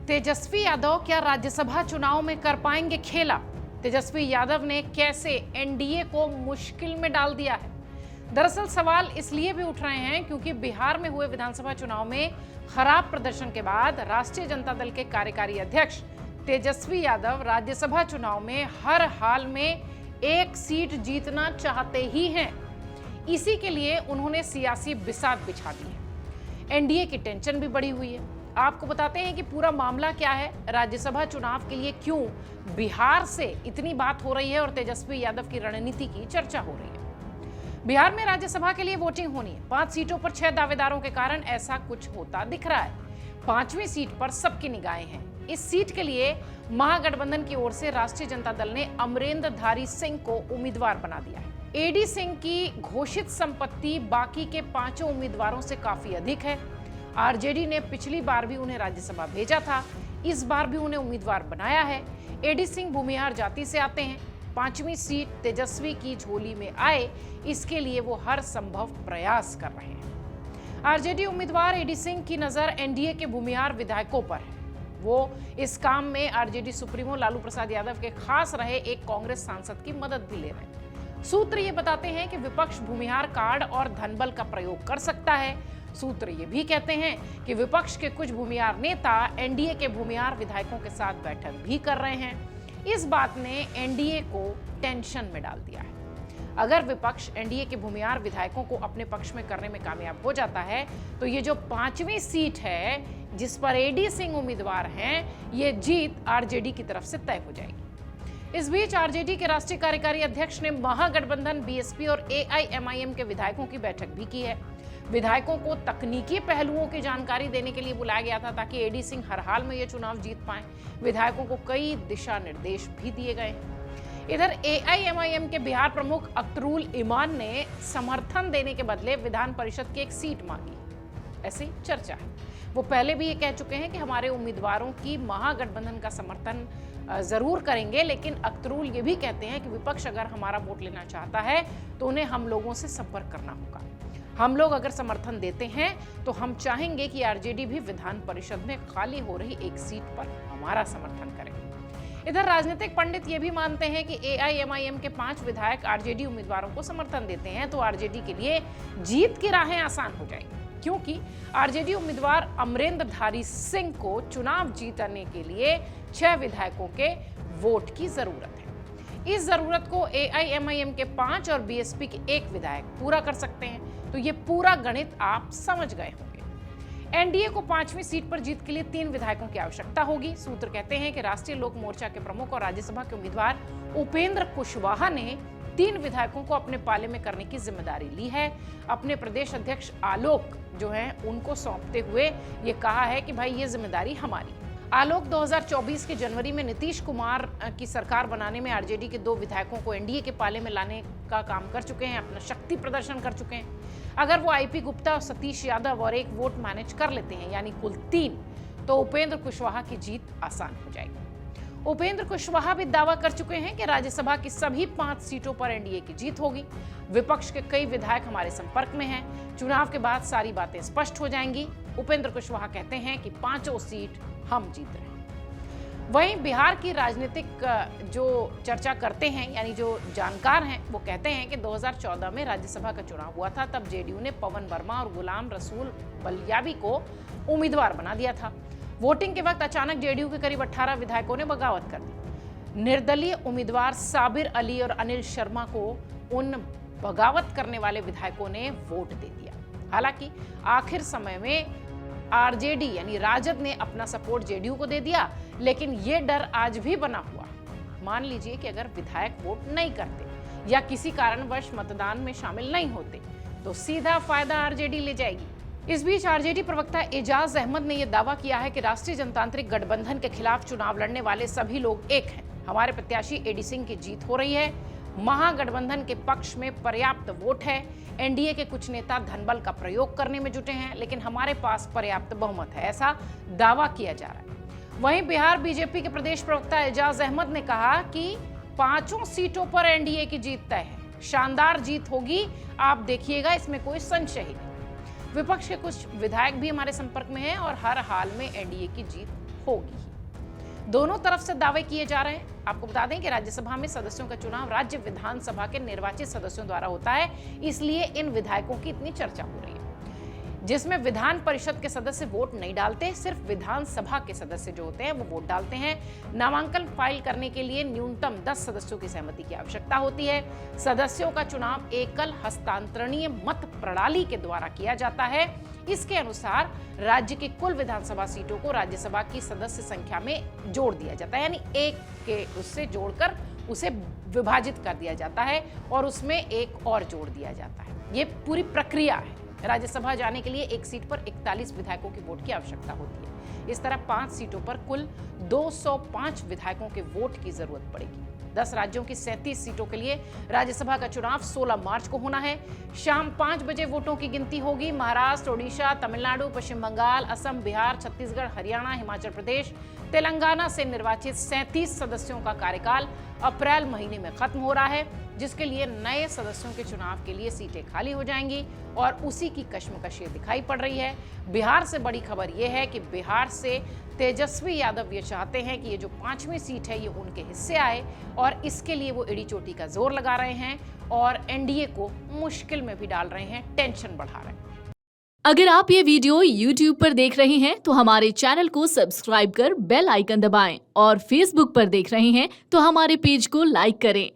तेजस्वी यादव क्या राज्यसभा चुनाव में कर पाएंगे खेला? तेजस्वी यादव ने कैसे एनडीए को मुश्किल में डाल दिया है? दरअसल सवाल इसलिए भी उठ रहे हैं क्योंकि बिहार में हुए विधानसभा चुनाव में खराब प्रदर्शन के बाद राष्ट्रीय जनता दल के कार्यकारी अध्यक्ष तेजस्वी यादव राज्यसभा चुनाव में हर हाल में एक सीट जीतना चाहते ही हैं। इसी के लिए उन्होंने सियासी बिसात बिछा दी है। एनडीए की टेंशन भी बढ़ी हुई है। आपको बताते हैं कि पूरा मामला क्या है, राज्यसभा चुनाव के लिए क्यों बिहार से इतनी बात हो रही है और तेजस्वी यादव की रणनीति की चर्चा हो रही है। बिहार में राज्यसभा के लिए वोटिंग होनी है। 5 सीटों पर 6 दावेदारों के कारण ऐसा कुछ होता दिख रहा है। 5वीं सीट पर सबकी निगाहें हैं। इस सीट के लिए महागठबंधन की ओर से राष्ट्रीय जनता दल ने अमरेंद्रधारी सिंह को उम्मीदवार बना दिया है। एडी सिंह की घोषित संपत्ति बाकी के 5 उम्मीदवारों से काफी अधिक है। आरजेडी ने पिछली बार भी उन्हें राज्यसभा भेजा था, इस बार भी उन्हें उम्मीदवार बनाया है। एडी सिंह भूमिहार जाति से आते हैं। 5वीं सीट तेजस्वी की झोली में आए, इसके लिए वो हर संभव प्रयास कर रहे हैं। आरजेडी उम्मीदवार एडी सिंह की नजर एनडीए के भूमिहार विधायकों पर है। वो इस काम में आरजेडी सुप्रीमो लालू प्रसाद यादव के खास रहे एक कांग्रेस सांसद की मदद भी ले रहे हैं। सूत्र ये बताते हैं कि विपक्ष भूमिहार कार्ड और धनबल का प्रयोग कर सकता है। सूत्र ये भी कहते हैं कि विपक्ष के कुछ भूमिहार नेता एनडीए के भूमिहार विधायकों के साथ बैठक भी कर रहे हैं। इस बात ने एनडीए को टेंशन में डाल दिया है। अगर विपक्ष एनडीए के भूमिहार विधायकों को अपने पक्ष में करने में कामयाब हो जाता है तो ये जो 5वीं सीट है जिस पर एडी सिंह उम्मीदवार हैं, ये जीत आरजेडी की तरफ से तय हो जाएगी। इस बीच आरजेडी के राष्ट्रीय कार्यकारी अध्यक्ष ने महागठबंधन बीएसपी और एआईएमआईएम के विधायकों की बैठक भी की है। विधायकों को तकनीकी पहलुओं की जानकारी देने के लिए बुलाया गया था ताकि एडी सिंह हर हाल में ये चुनाव जीत पाएं। विधायकों को कई दिशा निर्देश भी दिए गए। इधर एआईएमआईएम के बिहार प्रमुख अख्तरुल इमान ने समर्थन देने के बदले विधान परिषद की एक सीट मांगी, ऐसी चर्चा है। वो पहले भी ये कह चुके हैं कि हमारे उम्मीदवारों की महागठबंधन का समर्थन जरूर करेंगे, लेकिन अख्तरुल ये भी कहते हैं कि विपक्ष अगर हमारा वोट लेना चाहता है तो उन्हें हम लोगों से संपर्क करना होगा। हम लोग अगर समर्थन देते हैं तो हम चाहेंगे कि आरजेडी भी विधान परिषद में खाली हो रही एक सीट पर हमारा समर्थन करे। इधर राजनीतिक पंडित ये भी मानते हैं कि एआईएमआईएम के 5 विधायक आरजेडी उम्मीदवारों को समर्थन देते हैं तो आरजेडी के लिए जीत की राहें आसान हो जाएंगी, क्योंकि आरजेडी उम्मीदवार अमरेंद्रधारी सिंह को चुनाव जीतने के लिए 6 विधायकों के वोट की जरूरत है। इस जरूरत को एआईएमआईएम के 5 और बीएसपी के 1 विधायक पूरा कर सकते हैं। तो ये पूरा गणित आप समझ गए होंगे। एनडीए को 5वीं सीट पर जीत के लिए 3 विधायकों की आवश्यकता होगी। सूत्र कहते हैं कि राष्ट्रीय लोक मोर्चा के प्रमुख और राज्यसभा के उम्मीदवार उपेंद्र कुशवाहा ने 3 विधायकों को अपने पाले में करने की जिम्मेदारी ली है। अपने प्रदेश अध्यक्ष आलोक जो हैं उनको सौंपते हुए ये कहा है कि भाई ये जिम्मेदारी हमारी। आलोक 2024 के जनवरी में नीतीश कुमार की सरकार बनाने में आरजेडी के 2 विधायकों को एनडीए के पाले में लाने का काम कर चुके हैं, अपना शक्ति प्रदर्शन कर चुके हैं। अगर वो आईपी गुप्ता और सतीश यादव और 1 वोट मैनेज कर लेते हैं, यानी कुल 3, तो उपेंद्र कुशवाहा की जीत आसान हो जाएगी। उपेंद्र कुशवाहा भी दावा कर चुके हैं कि राज्यसभा की सभी 5 सीटों पर एनडीए की जीत होगी। विपक्ष के कई विधायक हमारे संपर्क में हैं। चुनाव के बाद सारी बातें स्पष्ट हो जाएंगी। उपेंद्र कुशवाहा कहते हैं कि 5 सीट हम जीत रहे हैं। वहीं बिहार की राजनीतिक जो चर्चा करते हैं, यानी जो जानकार हैं, वो कहते हैं कि 2014 में राज्यसभा का चुनाव हुआ था। तब जेडीयू ने पवन वर्मा और गुलाम रसूल बलियाबी को उम्मीदवार बना दिया था। वोटिंग के वक्त अचानक जेडीयू के करीब 18 विधायकों ने बगावत कर दी। निर्दलीय उम्मीदवार साबिर अली और अनिल शर्मा को उन बगावत करने वाले विधायकों ने वोट दे दिया। हालांकि आखिर समय में आरजेडी यानी राजद ने अपना सपोर्ट जेडीयू को दे दिया, लेकिन ये डर आज भी बना हुआ। मान लीजिए कि अगर विधायक वोट नहीं करते या किसी कारणवश मतदान में शामिल नहीं होते तो सीधा फायदा आरजेडी ले जाएगी। इस बीच आरजेडी प्रवक्ता एजाज अहमद ने यह दावा किया है कि राष्ट्रीय जनतांत्रिक गठबंधन के खिलाफ चुनाव लड़ने वाले सभी लोग एक हैं। हमारे प्रत्याशी एडी सिंह की जीत हो रही है। महागठबंधन के पक्ष में पर्याप्त वोट है। एनडीए के कुछ नेता धनबल का प्रयोग करने में जुटे हैं, लेकिन हमारे पास पर्याप्त बहुमत है, ऐसा दावा किया जा रहा है। वहीं बिहार बीजेपी के प्रदेश प्रवक्ता एजाज अहमद ने कहा कि 5 सीटों पर एनडीए की जीत तय है। शानदार जीत होगी, आप देखिएगा, इसमें कोई संशय ही नहीं। विपक्ष के कुछ विधायक भी हमारे संपर्क में हैं और हर हाल में एनडीए की जीत होगी ही। दोनों तरफ से दावे किए जा रहे हैं। आपको बता दें कि राज्यसभा में सदस्यों का चुनाव राज्य विधानसभा के निर्वाचित सदस्यों द्वारा होता है, इसलिए इन विधायकों की इतनी चर्चा हो रही है, जिसमें विधान परिषद के सदस्य वोट नहीं डालते, सिर्फ विधानसभा के सदस्य जो होते हैं वो वोट डालते हैं। नामांकन फाइल करने के लिए न्यूनतम 10 सदस्यों की सहमति की आवश्यकता होती है। सदस्यों का चुनाव एकल हस्तांतरणीय मत प्रणाली के द्वारा किया जाता है। इसके अनुसार राज्य की कुल विधानसभा सीटों को राज्यसभा की सदस्य संख्या में जोड़ दिया जाता है, यानी एक के उससे जोड़कर उसे विभाजित कर दिया जाता है और उसमें एक और जोड़ दिया जाता है। ये पूरी प्रक्रिया है। राज्यसभा जाने के लिए एक सीट पर 41 विधायकों की वोट की आवश्यकता होती है। इस तरह 5 सीटों पर कुल 205 विधायकों के वोट की जरूरत पड़ेगी। 10 राज्यों की 37 सीटों के लिए राज्यसभा का चुनाव 16 मार्च को होना है। शाम 5 बजे वोटों की गिनती होगी। महाराष्ट्र, ओडिशा, तमिलनाडु, पश्चिम बंगाल, असम, बिहार, छत्तीसगढ़, हरियाणा, हिमाचल प्रदेश, तेलंगाना से निर्वाचित 37 सदस्यों का कार्यकाल अप्रैल महीने में खत्म हो रहा है, जिसके लिए नए सदस्यों के चुनाव के लिए सीटें खाली हो जाएंगी और उसी की कश्मकश दिखाई पड़ रही है। बिहार से बड़ी खबर यह है कि बिहार से तेजस्वी यादव ये चाहते हैं कि ये जो 5वीं सीट है ये उनके हिस्से आए और इसके लिए वो एड़ी चोटी का जोर लगा रहे हैं और एनडीए को मुश्किल में भी डाल रहे हैं, टेंशन बढ़ा रहे हैं। अगर आप ये वीडियो YouTube पर देख रहे हैं तो हमारे चैनल को सब्सक्राइब कर बेल आइकन दबाएं और Facebook पर देख रहे हैं तो हमारे पेज को लाइक करें।